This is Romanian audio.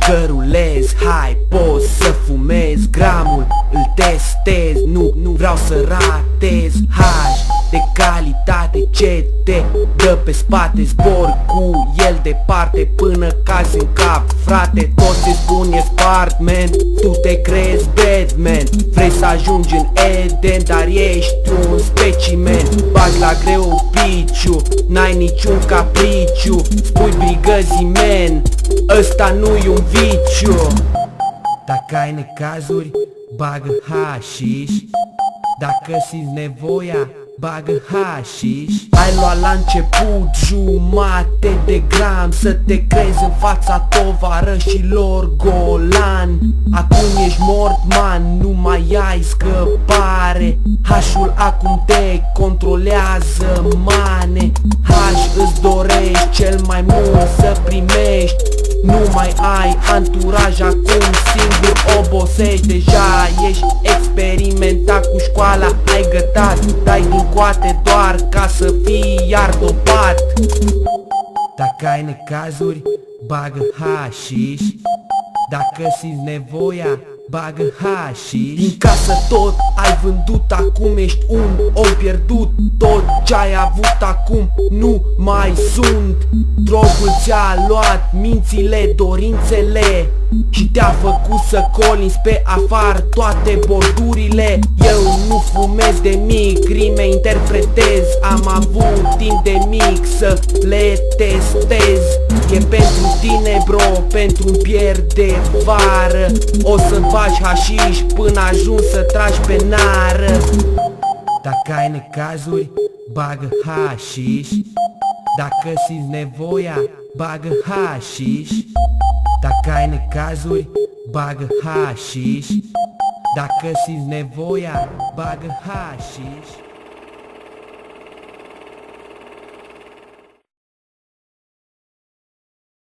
Cărulez, hai, poți să fumezi, gramul îl testez, nu vreau să ratez. H de calitate ce te dă pe spate, zbor cu el departe până cazi în cap. Frate, toți îți spun e spart, man, tu te crezi Batman. Vrei să ajungi în Eden, dar ești un specimen. Bagi la greu piciu, n-ai niciun capriciu. Spui brigăzii, man, ăsta nu-i un viciu. Dacă ai necazuri, bagă hașiș. Dacă simți nevoia, bagă hașiș. Ai luat la început jumate de gram să te crezi în fața tovarășilor golan. Acum ești mort, man, nu mai ai scăpare. Hașul acum te controlează, mane. Haș îți dorești cel mai mult să primești. Nu mai ai anturaj, acum singur obosești. Deja ești experimentat cu școala, ai gătat. Dai din coate doar ca să fii iar dopat. Dacă ai necazuri, bagă hașiș. Dacă simți nevoia, bagă hașiș. Din casă tot ai vândut, acum ești un om pierdut. Tot ce ai avut acum nu mai sunt. Drogul ți-a luat mințile, dorințele și te-a făcut să colinzi pe afară toate bordurile. Eu nu fumez de mic, rime interpretez. Am avut timp de mic să le testez. E pentru tine, bro, pentru un pierd de vară. O să faci hașiș până ajungi să tragi pe nară. Dacă ai necazuri, bagă hașiș. Dacă simți nevoia, bagă hașiș. Dacă ai necazuri, bagă hașiș. Dacă simți nevoia, bagă hașiș.